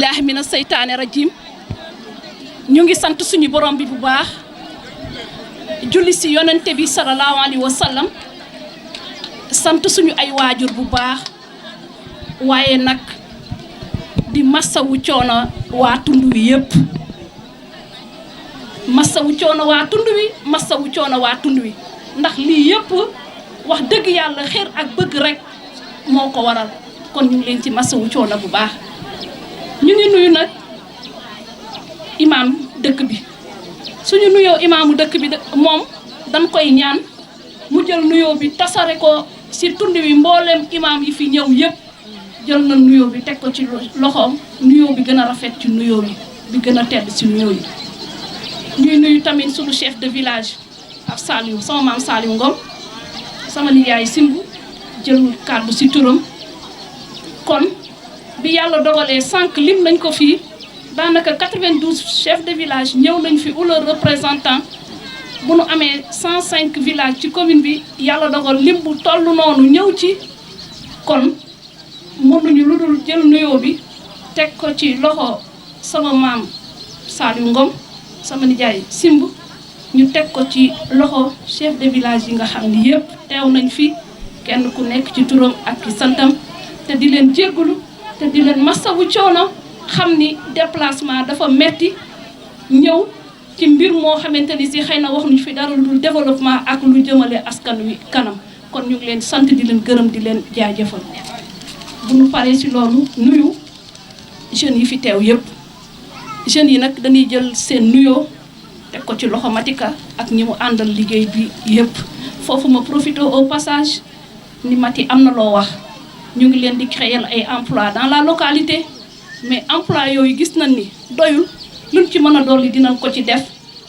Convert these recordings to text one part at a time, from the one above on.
billahi mina seytaane rajim ñu ngi sant suñu borom bi bu baax julli si yonente bi sallallahu alayhi wa sallam sant suñu ay waajur bu baax waaye nag di massawu coono waa tund wi yëpp massawu coono waa tund wi massawu coono waa tund wi ndax lii yëpp wax dëgg yàlla xeer ak bëgg rek moo ko waral kon ñu ngi leen ci massawu coono bu baax ñu ngi nuyu nag imaam dëkk bi suñu nuyoo imaamu dëkk bi moom dañ koy ñaan mu jël nuyoo bi tasare ko ci tund wi mboolem imaam yi fi ñëw yëpp jël na nuyoo bi teg ko ci loxoom nuyoo bi gën a rafet ci nuyoo bi gën a tedd ci nuyoo yi ñuy nuyu tamit suñu chef de village ak Saliou sama maam Saliou Ngom sama nijaay Simbu jël kàddu ci turam kon bi yàlla dogalee sànq lim nañ ko fii daanaka 92 chefs de village ñëw nañ fi ou leur représentant bu nu amee 105 villages ci commune bi yàlla dogal lim bu toll noonu ñëw ci kon mënuñu lu dul jël nuyoo bi teg ko ci loxo sama maam Saliou Ngom sama nijaay Simb ñu teg ko ci loxo chef de village yi nga xam ni yëpp teew nañ fi kenn ku nekk ci turam ak ci santam te di leen jéggalu te di leen masawu coono xam ni déplacement dafa metti ñëw ci mbir moo xamante ni si xëy na wax nuñu fi dara lu développement ak lu jëmale askan wi kanam kon ñu ngi leen sant di leen gërëm di leen jaajëfal bu ñu paree ci loolu nuyu jeunes yi fi teew yëpp jeunes yi nag dañuy jël seen nuyoo teg ko ci loxo Matika ak ñi mu àndal liggéey bi yëpp foofu ma profité au passage ni Mati am na loo wax ñu ngi leen di créer ay emploi dans la localité mais emploi yooyu gis nañ ni doyul luñ ci mën a dolli dinañ ko ci def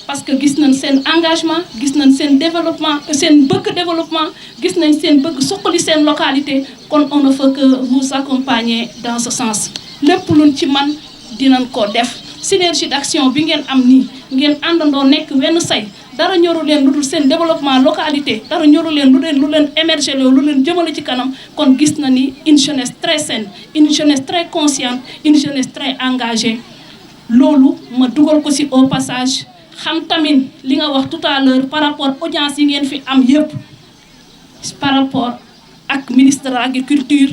parce que gis nañ seen engagement gis nañ seen développement seen bëgg développement gis nañ seen bëgg suqali seen localité kon on ne peut que vous accompagner dans ce sens lépp luñ ci man dinañ ko def synergie d'action bi ngeen am nii ngeen àndandoo nekk wenn say dara ñoru leen lu dul seen développement localité dara ñoru leen lu leen émerger lu leen jëmale ci kanam kon gis na ni une jeunesse très saine une jeunesse très consciente une jeunesse très engagée loolu ma dugal ko ci au passage xam tamit li nga wax tout à l'heure par rapport audience yi ngeen fi am yëpp par rapport ak ministre de l'agriculture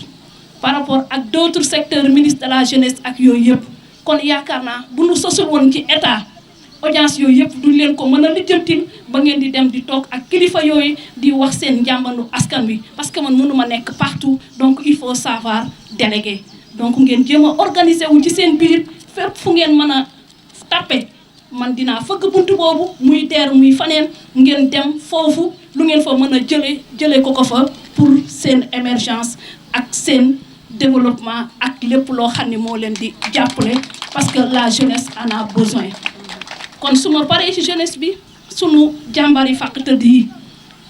par rapport ak d'autres secteurs ministre de la jeunesse ak yooyu yëpp kon yaakaar naa bu nu sosul woon ci état audience yooyu yëpp duñ leen ko mën a lijjantil ba ngeen di dem di toog ak kilifa yooyu di wax seen njàmbandu askan wi parce que man mënuma nekk partout donc il faut savoir déléguer donc ngeen jéem a organiser wu ci seen biir fépp fu ngeen mën a tàppe man dinaa fëgg buntu boobu muy teer muy faneen ngeen dem foofu lu ngeen fa mën a jëlee ko fa pour seen émergence ak seen développement ak lépp loo xam ne moo leen di jàppale parce que la jeunesse en a besoin kon su ma paree ci jeunesse bi sunu jàmbar yi fàq tëdd yi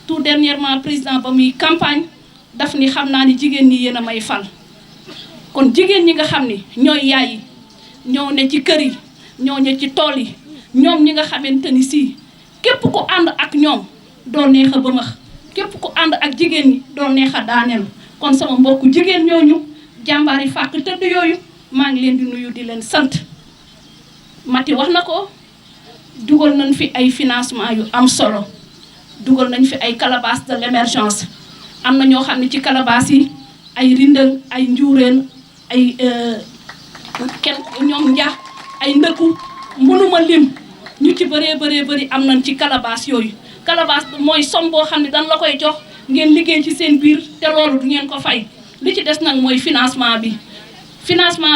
tout dernièrement président ba muy campagne daf ni xam naa ni jigéen ñi yéen a may fal kon jigéen ñi nga xam ni ñooy yaay yi ñoo ne ci kër yi ñoo ne ci tool yi ñoom ñi nga xamante ni si képp ku ànd ak ñoom doo neex a bëmax képp ku ànd ak jigéen ñi doo neex a daaneel kon sama mbokku jigéen ñooñu jàmbaar yi fàq tëdd yooyu maa ngi leen di nuyu di leen sant Mati wax na ko dugal nañ fi ay financement yu am solo dugal nañ fi ay calebasse de l'émergence am na ñoo xam ne ci calebasse yi ay rindal ay njuureen ay kenn ñoom njaax ay ndëkku mënuma lim ñu ci bëree am nañ ci calebasse yooyu calebasse mooy somme boo xam ne dañ la koy jox ngeen liggéey ci seen biir te loolu du ngeen ko fay li ci des nag mooy financement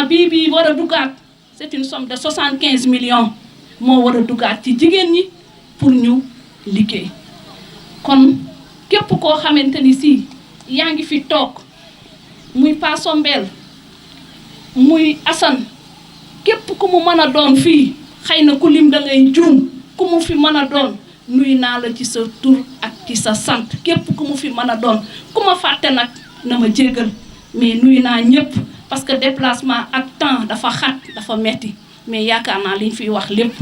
bi war a duggaat c'est une somme de 75 millions moo war a duggaat ci jigéen ñi pour ñu liggéey kon képp koo xamante ni si yaa ngi fi toog muy Pa Sombel muy Assane képp ku mu mën a doon fii xëy na ku lim da ngay juum ku mu fi mën a doon nuyu naa la ci sa tur ak ci sa sant képp ku mu fi mën a doon ku ma fàtte nag na ma jéggal mais nuyu naa ñëpp parce que déplacement ak temps dafa xat dafa metti mais yaakaar naa liñ fiy wax lépp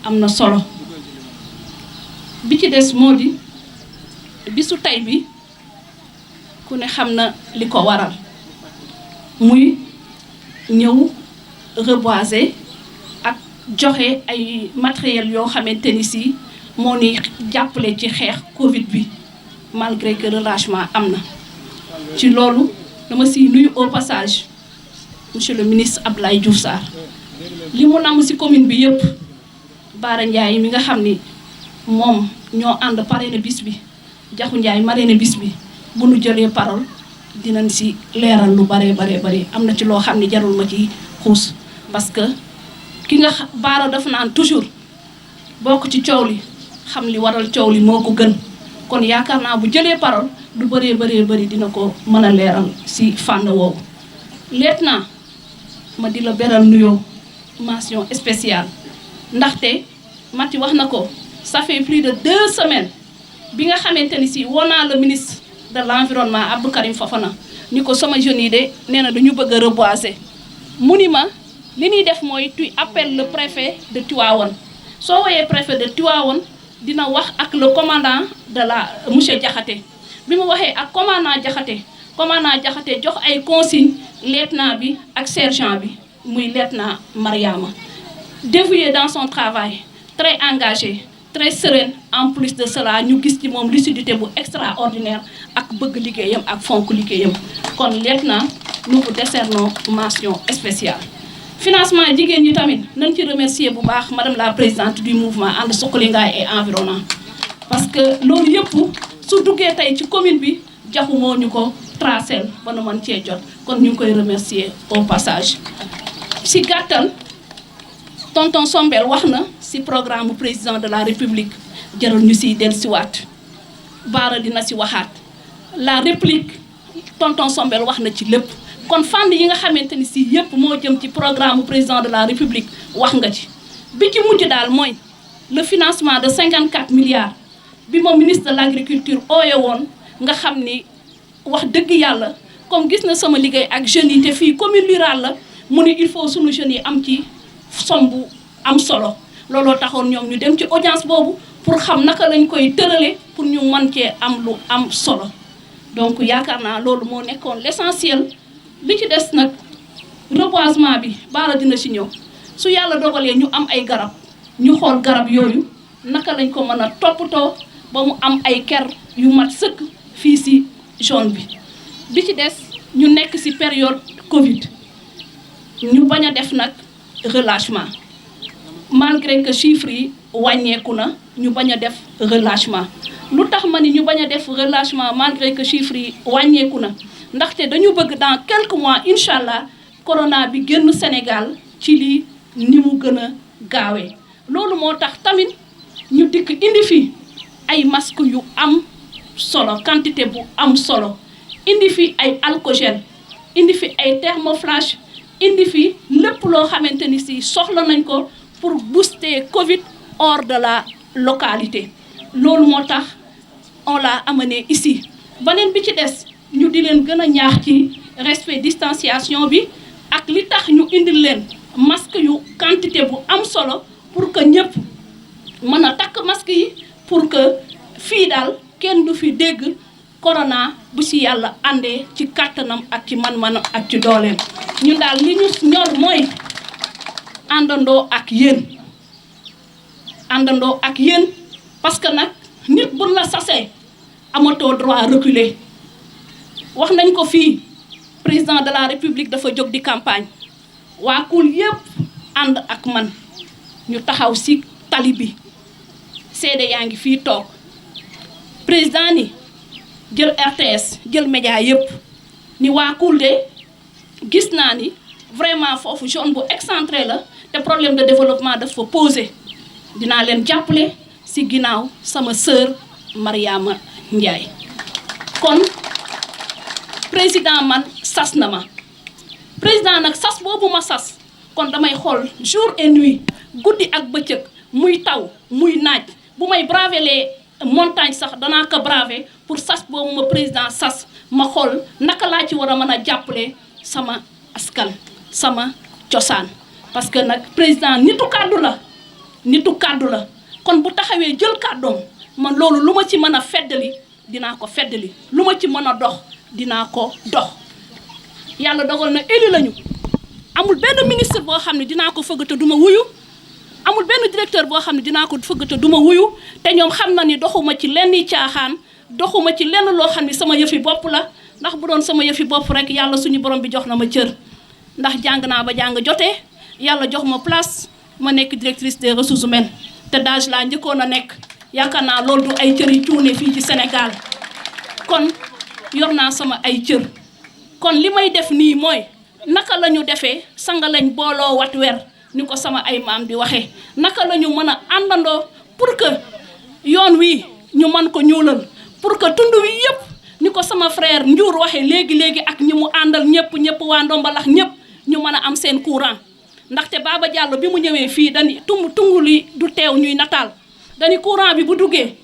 am na solo bi ci des moo di bisu tey bi ku ne xam na li ko waral muy ñëw reboiser ak joxe ay matériel yoo xamante ni si moo ni jàppale ci xeex Covid bi malgré que relâchement am na. ci loolu dama si nuyu au passage monsieur le ministre Abdoulaye Diouf Sarr li mu namm si commune bi yëpp Bara Ndiaye mi nga xam ni moom ñoo ànd parrainé bis bi Jaxu Ndiaye marraine bis bi bu nu jëlee parole dinañ si leeral lu bare am na ci loo xam ni jarul ma ci xuus parce que ki nga Bara dafa naan toujours bokk ci coow li xam li waral coow li moo ko gën kon yaakaar naa bu jëlee parole du bëree dina ko mën a leeral si fànn woowu. lieutenant ma di la beral nuyoo mention spéciale ndaxte Mati wax na ko ça fait plus de 2 semaines bi nga xamante ni si woo naa le ministre de l'environnement Abdou Karim Fofana ni ko sama jeunes yi de nee na dañu bëgg a reboiser mu ni ma li ñuy def mooy tu appelles le préfet de Tivaouane soo woowee préfet de Tivaouane dina wax ak le commandant de la monsieur Diakhaté bi mu waxee ak commandant Diakhaté jox ay consignes lieutenant bi ak sergent bi muy lieutenant Mariama dévoué dans son travail très engagé très sereine en plus de cela ñu gis ci moom lucidité bu extraordinaire ak bëgg liggéeyam ak fonk liggéeyam kon lieutenant nous vous décernons mention spéciale. financement jigéen ñi tamit nañ ci remercier bu baax madame la présidente du mouvement And Suxali Ngaye et environnement parce que loolu yëpp su duggee tey ci commune bi Jaxu moo ñu ko tracel ba nu mën cee jot kon ñu ngi koy remercier au passage. si gàttal tonton Sombel wax na si programme président de la république jarul ñu siy dellusiwaat Bara dina si waxaat la réplique tonton Sombel wax na ci lépp kon fànn yi nga xamante ni si yëpp moo jëm ci programme président de la république wax nga ci bi ci mujj daal mooy le financement de 54 milliards bi moom ministre de l'agriculture ooye woon nga xam ni wax dëgg yàlla comme gis na sama liggéey ak jeunes yi te fii commune rurale la mu ni il faut sunu jeunes yi am ci somme bu am solo looloo taxoon ñoom ñu dem ci audience boobu pour xam naka lañ koy tërale pour ñu mën cee am lu am solo donc yaakaar naa loolu moo nekkoon l'essentiel li ci des nag reboisement bi Bara dina ci ñëw su yàlla dogalee ñu am ay garab ñu xool garab yooyu naka lañ ko mën a toppatoo ba mu am ay ker yu mat sëkk fii ci zone bi ci des ñu nekk ci période Covid ñu bañ a def nag relâchement malgré que chiffres yi wàññeeku na ñu bañ a def relâchement lu tax ma ni ñu bañ a def relâchement malgré que chiffres yi wàññeeku na ndaxte dañu bëgg dans quelques mois incha allah corona bi génn Sénégal ci lii ni mu gën a gaawee loolu moo tax tamit ñu dikk indi fi ay masques yu am solo quantité bu am solo indi fi ay alcogel indi fi ay thermoflash indi fi lépp loo xamante ni si soxla nañ ko pour booster Covid hors de la localité loolu moo tax on l'a amené ici. beneen bi ci des ñu di leen gën a ñaax ci respect distanciation bi ak li tax ñu indil leen masque yu quantité bu am solo pour que ñëpp mën a takk masque yi pour que fii daal kenn du fi dégg corona bu ci yàlla àndee ci kàttanam ak ci man-manam ak ci dooleem ñun daal li ñu ñor mooy àndandoo ak yéen parce que nag nit bu la sasee amatoo droit reculer wax nañ ko fii président de la république dafa jóg di campagne waa Koul yëpp ànd ak man ñu taxaw ci tali bi seede yaa ngi fii toog président ni jël RTS jël média yëpp ni waa Koul de gis naa ni vraiment foofu zone bu excentré la te problème de développement daf fa posé dinaa leen jàppale ci ginnaaw sama sœur Mariama Ndiaye kon président man sas na ma président nag sas boobu ma sas kon damay xool jour et nuit guddi ak bëccëg muy taw muy naaj bu may braver les montagnes sax danaa ko braver pour sas boobu ma président sas ma xool naka laa ci war a mën a jàppale sama askan sama cosaan parce que nag président nitu kàddu la kon bu taxawee jël kàddoom man loolu lu ma ci mën a feddali dinaa ko feddali lu ma ci mën a dox dinaa ko dox yàlla dogal na élu lañu amul benn ministre boo xam ne dinaa ko fëgg te duma wuyu amul benn directeur boo xam ne dinaa ko fëgg te duma wuyu te ñoom xam na ni doxuma ci lenn caaxaan doxuma ci lenn loo xam ne sama yëfi bopp la ndax bu doon sama yëfi bopp rek yàlla suñu borom bi jox na ma cër ndax jàng naa ba jàng jotee yàlla jox ma place ma nekk directrice des ressources humaines te DAGE laa njëkkoon a nekk yaakaar naa loolu du ay cër yi cuune fii ci Sénégal kon yor naa sama ay cër kon li may def nii mooy naka la ñu defee sanga lañ booloo wat weer ni ko sama ay maam di waxee naka la ñu mën a àndandoo pour que yoon wi ñu mën ko ñuulal pour que tund wi yëpp ni ko sama frère Ndiour waxee léegi ak ñi mu àndal ñëpp waa Ndombalax ñëpp ñu mën a am seen courant ndaxte Baba Diallo bi mu ñëwee fii dañu tungu li du teew ñuy nataal dañu courant bi bu duggee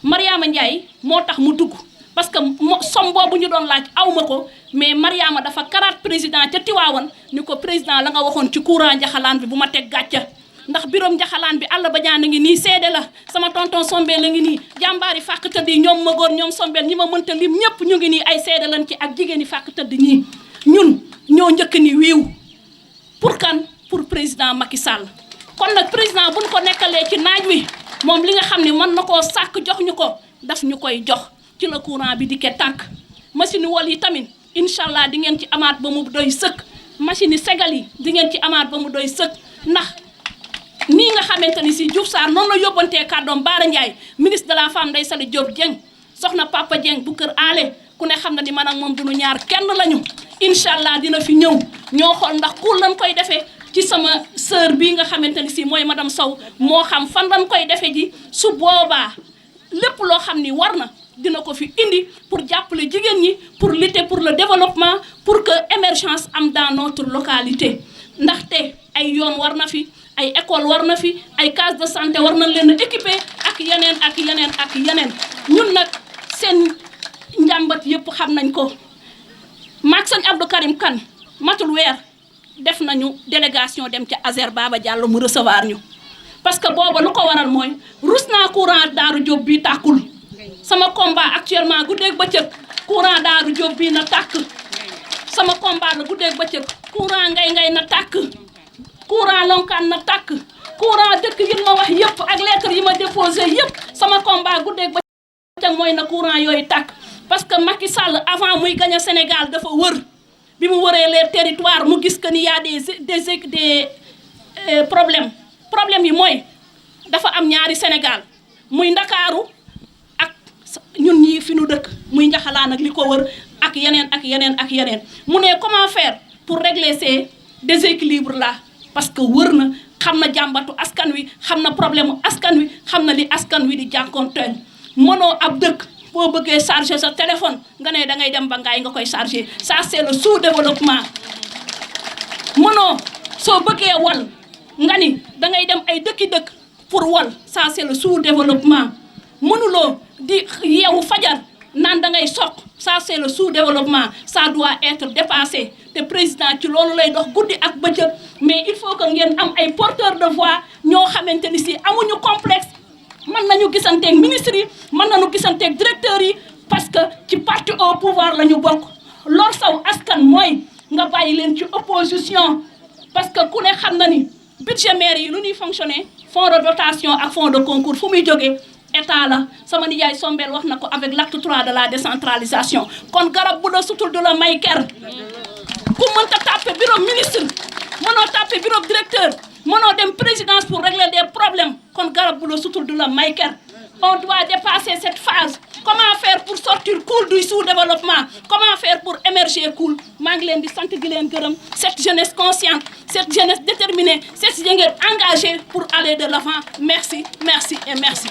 Mariama Ndiaye moo tax mu dugg parce que somme boobu ñu doon laaj aw ma ko mais Mariama dafa karaat président ca Tiwaawan ni ko président la nga waxoon ci courant Njaxalaan bi bu ma teg gàcca ndax birom Njaxalaan bi àll ba jaan a ngi nii seede la sama tonton Sombel la ngi nii jàmbaari fàq tëdd yi ñoom ma góor ñoom Sombel ñi ma mënta lim ñëpp ñu ngi nii ay seede lañ ci ak jigéen yi fàq tëdd ñii ñun ñoo njëkk ni wiiw pour kan pour président Macky Sall kon nag président buñ ko nekkalee ci naaj wi moom li nga xam ne mën na koo sàkk jox ñu ko daf ñu koy jox ci la courant bi di ke tàkk machine wol yi tamit incha allah di ngeen ci amaat ba mu doy sëkk machine yi segal yi di ngeen ci amaat ba mu doy sëkk ndax nii nga xamante ni si Diouf Sarr noonu la yóbbantee kàddoom Bara Ndiaye ministre de la femme Ndeye Saly Diop Dieng soxna Papa Dieng bu kër aale ku ne xam na ni man ak moom duñu ñaar kenn lañu incha allah dina fi ñëw ñoo xool ndax ku lañ koy defee ci sama sœur bii nga xamante ni si mooy madame Sow moo xam fan lañ koy defee ji su boobaa lépp loo xam ni war na dina ko fi indi pour jàppale jigéen ñi pour lutter pour le développement pour que émergence am dans notre localité ndaxte ay yoon war na fi ay école war na fi ay case de santé war nañ leen a équiper ak yeneen ñun nag seen njàmbat yëpp xam nañ ko maag sëñ Abdou Karim Kane matul weer def nañu délégation dem ca Azer Baba Diallo mu recevoir ñu parce que booba lu ko waral mooy rus naa courant Daaru Diop bi tàkkul sama combat actuellement guddeeg bëccëg courant Daaru Diop bii na tàkk sama combat la guddeeg bëccëg courant ngay na tàkk courant Lonkaan na tàkk courant dëkk yi ma wax yëpp ak lettre yi ma déposé yëpp sama combat guddeeg bëccëg mooy na courant yooyu tàkk parce que Macky Sall avant muy gagner Sénégal dafa wër bi mu wëree les territoires mu gis que ni y a des problème yi mooy dafa am ñaari Sénégal muy Ndakaaru ak ñun ñii fi nu dëkk muy Njaxalaan ak li ko wër ak yeneen mu ne comment faire pour régler ces déséquilibres là parce que wër na xam na jàmbatu askan wi xam na problème askan wi xam na li askan wi di jànkoonteel mënoo ab dëkk boo bëggee charger sa téléphone nga ne da ngay dem ba ngaay nga koy charger ça c'est le sous-développement mënoo soo bëggee wal nga ni da ngay dem ay dëkk pour wal ça c'est le sous-développement mënuloo di yeewu fajar naan da ngay soq ça c'est le sous-développement ça doit être dépassé te président ci loolu lay dox guddi ak bëccëg mais il faut que ngeen am ay porteurs de voix ñoo xamante ni si amuñu complexe mën nañu gisanteeg ministres yi mën nañu gisanteeg directeurs yi parce que ci parti au pouvoir la ñu bokk lor saw askan mooy nga bàyyi leen ci opposition parce que ku ne xam na ni budget maire yi lu ñuy fonctionner fonds de dotation ak fonds de concours fu muy jógee état la sama nijaay Sombel wax na ko avec l'acte 3 de la décentralisation kon garab bu la sutul du la may ker ku mënta tàppe bureau ministre mënoo tàppe bureau directeur mënoo dem présidence pour régler des problèmes kon garab bu la sutul du la may ker on doit dépasser cette phase comment faire pour sortir cool du sous-développement comment faire pour émerger cool maa ngi leen di sant di leen gërëm cette jeunesse consciente cette jeunesse déterminée cette jeunesse engagée pour aller de l'avant merci et merci